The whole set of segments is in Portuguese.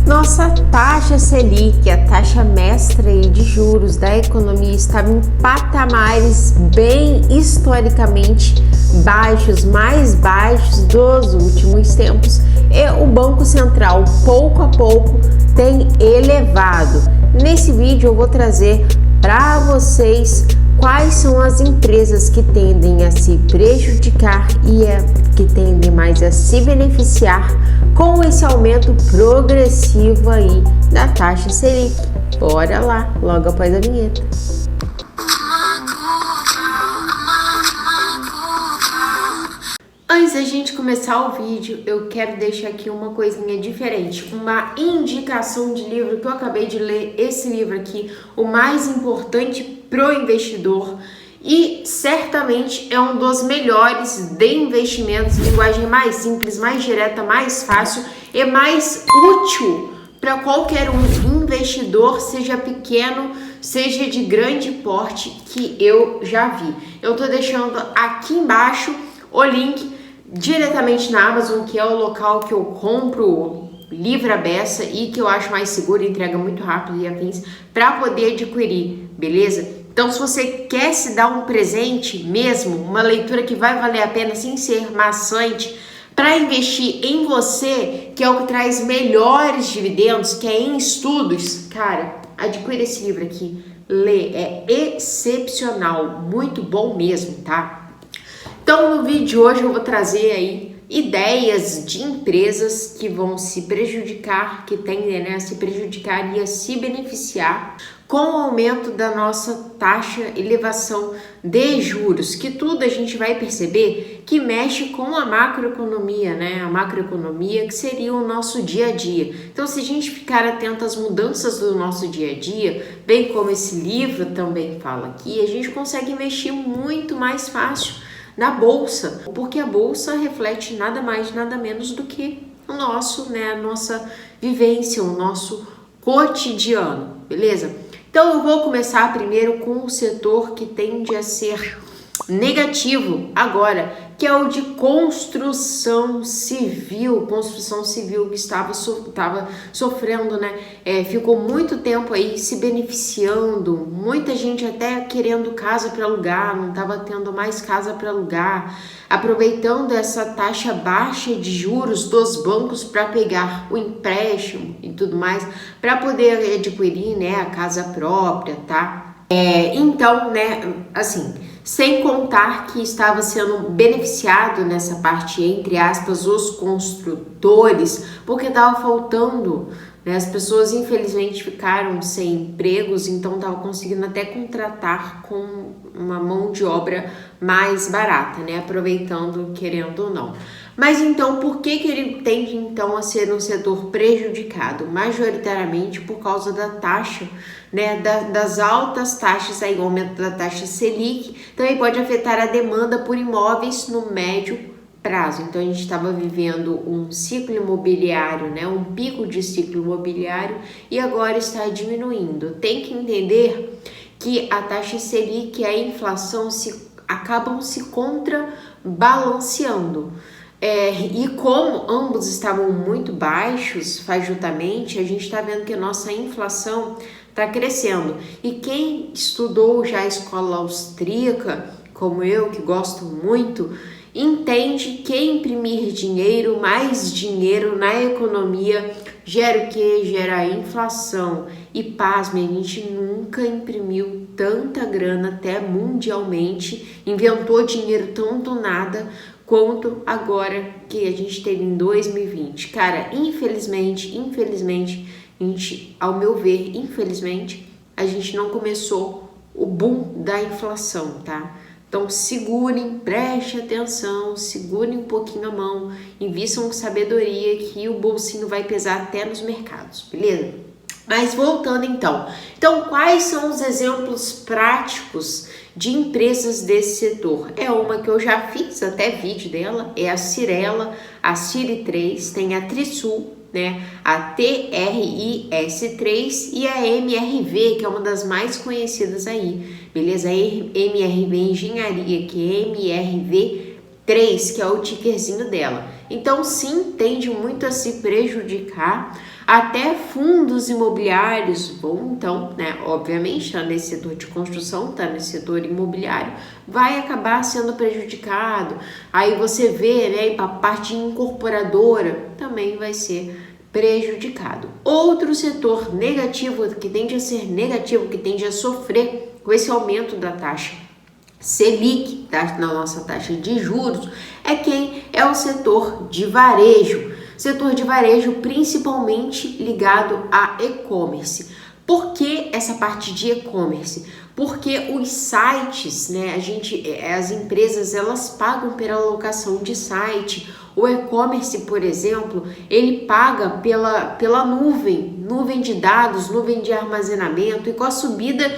Nossa taxa Selic, a taxa mestra de juros da economia, estava em patamares bem historicamente baixos, mais baixos dos últimos tempos, e o Banco Central, pouco a pouco, tem elevado. Nesse vídeo eu vou trazer para vocês quais são as empresas que tendem a se prejudicar e que tendem mais a se beneficiar com esse aumento progressivo aí da taxa Selic. Bora lá, logo após a vinheta. Antes da gente começar o vídeo, eu quero deixar aqui uma coisinha diferente, uma indicação de livro que eu acabei de ler, esse livro aqui, O Mais Importante pro Investidor, e certamente é um dos melhores de investimentos, linguagem mais simples, mais direta, mais fácil e mais útil para qualquer um investidor, seja pequeno, seja de grande porte, que eu já vi. Eu tô deixando aqui embaixo o link diretamente na Amazon, que é o local que eu compro livro à beça e que eu acho mais seguro, entrega muito rápido e afins, para poder adquirir, beleza? Então, se você quer se dar um presente mesmo, uma leitura que vai valer a pena sem ser maçante, para investir em você, que é o que traz melhores dividendos, que é em estudos, cara, adquira esse livro aqui, lê, é excepcional, muito bom mesmo, tá? Então, no vídeo de hoje eu vou trazer aí ideias de empresas que vão se prejudicar, que tendem a se prejudicar e a se beneficiar com o aumento da nossa taxa, elevação de juros, que tudo a gente vai perceber que mexe com a macroeconomia, né? A macroeconomia que seria o nosso dia a dia. Então, se a gente ficar atento às mudanças do nosso dia a dia, bem como esse livro também fala aqui, a gente consegue investir muito mais fácil na bolsa, porque a bolsa reflete nada mais, nada menos do que o nosso, né, a nossa vivência, o nosso cotidiano, beleza? Então eu vou começar primeiro com o setor que tende a ser negativo agora, que é o de construção civil que estava sofrendo, né? Ficou muito tempo aí se beneficiando, muita gente até querendo casa para alugar, não estava tendo mais casa para alugar, aproveitando essa taxa baixa de juros dos bancos para pegar o empréstimo e tudo mais, para poder adquirir, né, a casa própria, tá? Então, né, assim, sem contar que estava sendo beneficiado nessa parte, entre aspas, os construtores, porque estava faltando, né? As pessoas infelizmente ficaram sem empregos, então estava conseguindo até contratar com uma mão de obra mais barata, né? Aproveitando, querendo ou não. Mas então, por que ele tende então a ser um setor prejudicado? Majoritariamente por causa da taxa, né, das altas taxas, aí o aumento da taxa Selic também pode afetar a demanda por imóveis no médio prazo. Então a gente estava vivendo um ciclo imobiliário, né, um pico de ciclo imobiliário e agora está diminuindo. Tem que entender que a taxa Selic e a inflação acabam se contrabalanceando. E como ambos estavam muito baixos fajuntamente, a gente está vendo que a nossa inflação está crescendo. E quem estudou já a escola austríaca, como eu, que gosto muito, entende que imprimir dinheiro, mais dinheiro na economia, gera o quê? Gera inflação. E pasme, a gente nunca imprimiu tanta grana até mundialmente, inventou dinheiro tão do nada, quanto agora que a gente teve em 2020. Cara, infelizmente, a gente, ao meu ver, infelizmente, a gente não começou o boom da inflação, tá? Então segurem, prestem atenção, segurem um pouquinho a mão, invistam com sabedoria que o bolsinho vai pesar até nos mercados, beleza? Mas voltando então, quais são os exemplos práticos de empresas desse setor? É uma que eu já fiz até vídeo dela, é a Cyrela, a Ciri3, tem a Trisul, né, a TRIS3 e a MRV, que é uma das mais conhecidas aí, beleza? A MRV Engenharia, que é MRV3, que é o tickerzinho dela. Então sim, tende muito a se prejudicar. até fundos imobiliários vão então, né, obviamente está nesse setor de construção, está nesse setor imobiliário, vai acabar sendo prejudicado. Aí você vê, né, a parte incorporadora também vai ser prejudicado. Outro setor negativo, que tende a ser negativo, que tende a sofrer com esse aumento da taxa Selic, na nossa taxa de juros, é quem é o setor de varejo. Setor de varejo principalmente ligado a e-commerce. Por que essa parte de e-commerce? Porque os sites, né, as empresas, elas pagam pela locação de site. O e-commerce, por exemplo, ele paga pela nuvem de dados, nuvem de armazenamento, e com a subida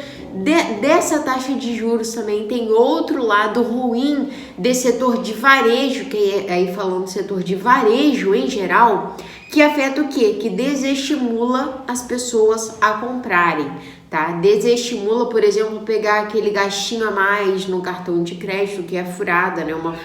dessa taxa de juros também tem outro lado ruim desse setor de varejo, que é aí falando do setor de varejo em geral, que afeta o quê? Que desestimula as pessoas a comprarem, tá? Desestimula, por exemplo, pegar aquele gastinho a mais no cartão de crédito, que é furada, né? Uma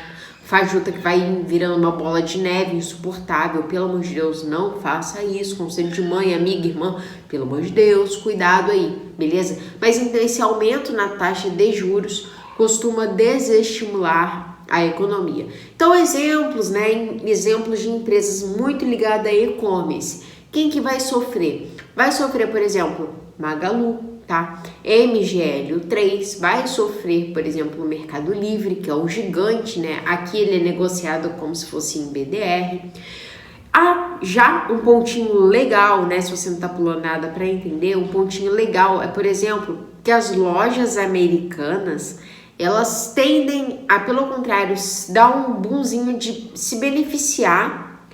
fajuta que vai virando uma bola de neve insuportável. Pelo amor de Deus, não faça isso. Conselho de mãe, amiga, irmã, pelo amor de Deus, cuidado aí, beleza? Mas então esse aumento na taxa de juros costuma desestimular a economia. Então, exemplos de empresas muito ligadas a e-commerce. Quem que vai sofrer? Vai sofrer, por exemplo, Magalu, tá? MGL3 vai sofrer, por exemplo, o Mercado Livre, que é um gigante, né? Aqui ele é negociado como se fosse em BDR. Já um pontinho legal, né? Se você não tá pulando nada para entender, um pontinho legal é, por exemplo, que as lojas americanas, elas tendem a, pelo contrário, dar um boomzinho de se beneficiar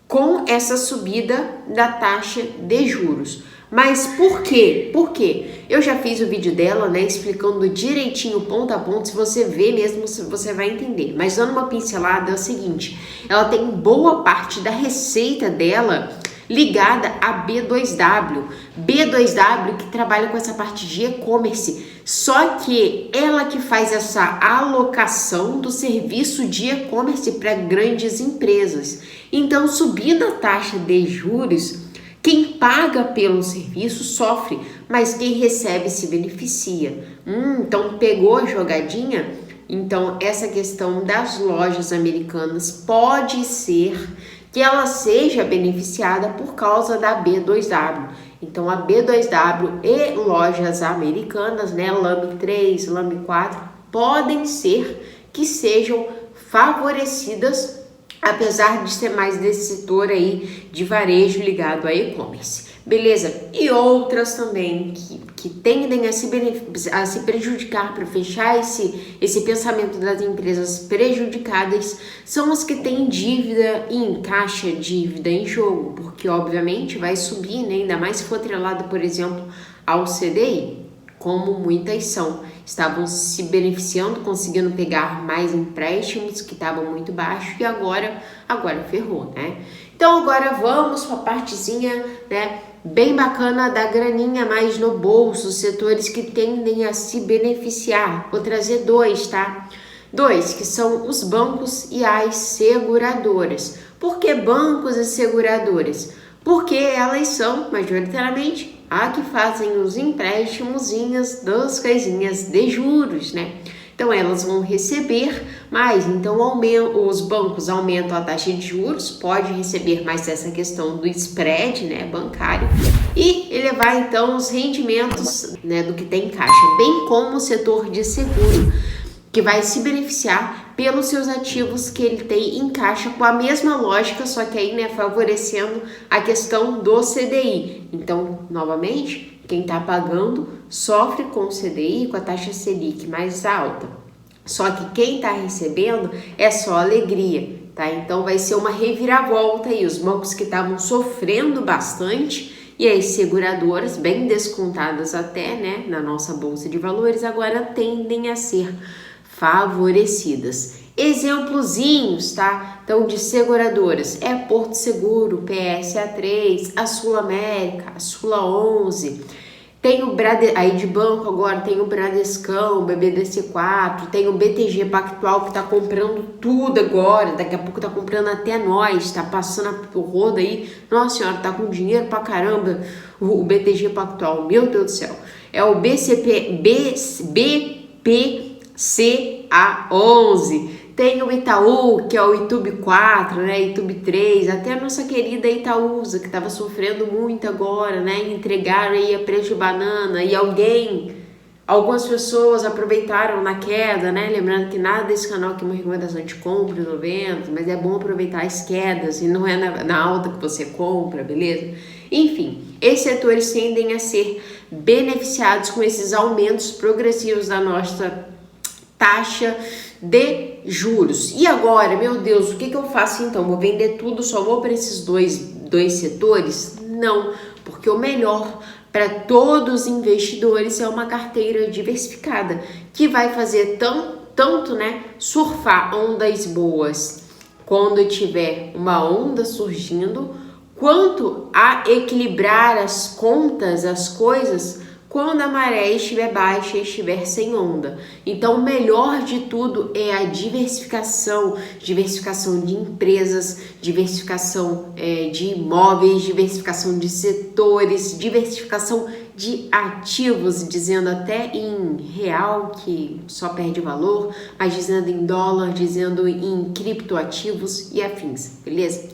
com essa subida da taxa de juros. Mas por quê? Por quê? Eu já fiz o vídeo dela, né, explicando direitinho, ponto a ponto. Se você ver mesmo, você vai entender. Mas dando uma pincelada, é o seguinte: ela tem boa parte da receita dela ligada a B2W. B2W que trabalha com essa parte de e-commerce. Só que ela que faz essa alocação do serviço de e-commerce para grandes empresas. Então, subindo a taxa de juros, quem paga pelo serviço sofre, mas quem recebe se beneficia. Então, pegou a jogadinha? Então, essa questão das lojas americanas pode ser que ela seja beneficiada por causa da B2W. Então, a B2W e lojas americanas, né, Lame 3, Lame 4, podem ser que sejam favorecidas, apesar de ser mais desse setor aí de varejo ligado a e-commerce. Beleza? E outras também que tendem a se prejudicar, para fechar esse pensamento das empresas prejudicadas, são as que têm dívida em caixa, dívida em jogo, porque obviamente vai subir, né? Ainda mais se for atrelado, por exemplo, ao CDI, como muitas estavam se beneficiando, conseguindo pegar mais empréstimos que estavam muito baixos, e agora ferrou, né? Então agora vamos para a partezinha, né, bem bacana da graninha mais no bolso, setores que tendem a se beneficiar. Vou trazer dois, tá? Dois, que são os bancos e as seguradoras. Por que bancos e seguradoras? Porque elas são, majoritariamente, a que fazem os emprestimozinhos das coisinhas de juros, né? Então, elas vão receber mais. Então, os bancos aumentam a taxa de juros, pode receber mais essa questão do spread, né, bancário, e elevar, então, os rendimentos, né, do que tem em caixa, bem como o setor de seguro, que vai se beneficiar pelos seus ativos que ele tem em caixa, com a mesma lógica, só que aí, né, favorecendo a questão do CDI. Então, novamente, quem está pagando sofre com o CDI, com a taxa Selic mais alta. Só que quem está recebendo é só alegria, tá? Então vai ser uma reviravolta aí. Os bancos que estavam sofrendo bastante e as seguradoras, bem descontadas até, né, na nossa bolsa de valores, agora tendem a ser favorecidas. Exemplozinhos, tá? Então, de seguradoras, é Porto Seguro, PSA3, a Sul América, a Sula 11, Tem o aí de banco agora, tem o Bradescão, o BBDC4, tem o BTG Pactual que tá comprando tudo agora, daqui a pouco tá comprando até nós, tá passando o rodo aí. Nossa senhora, tá com dinheiro pra caramba o BTG Pactual, meu Deus do céu. É o BPCA11. Tem o Itaú, que é o YouTube 4, né, YouTube 3, até a nossa querida Itaúsa, que estava sofrendo muito agora, né, entregaram aí a preço de banana e algumas pessoas aproveitaram na queda, né, lembrando que nada desse canal aqui é uma recomendação de compra no vento, mas é bom aproveitar as quedas e não é na alta que você compra, beleza? Enfim, esses setores tendem a ser beneficiados com esses aumentos progressivos da nossa taxa de juros. E agora, meu Deus, o que eu faço então? Vou vender tudo, só vou para esses dois setores? Não, porque o melhor para todos os investidores é uma carteira diversificada, que vai fazer tanto, né, surfar ondas boas quando tiver uma onda surgindo, quanto a equilibrar as contas, as coisas, quando a maré estiver baixa e estiver sem onda. Então, o melhor de tudo é a diversificação de empresas, diversificação de imóveis, diversificação de setores, diversificação de ativos, dizendo até em real, que só perde valor, mas dizendo em dólar, dizendo em criptoativos e afins, beleza?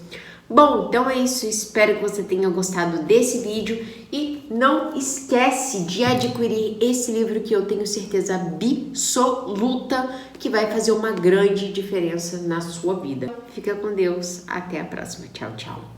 Bom, então é isso, espero que você tenha gostado desse vídeo e não esquece de adquirir esse livro que eu tenho certeza absoluta que vai fazer uma grande diferença na sua vida. Fica com Deus, até a próxima, tchau, tchau.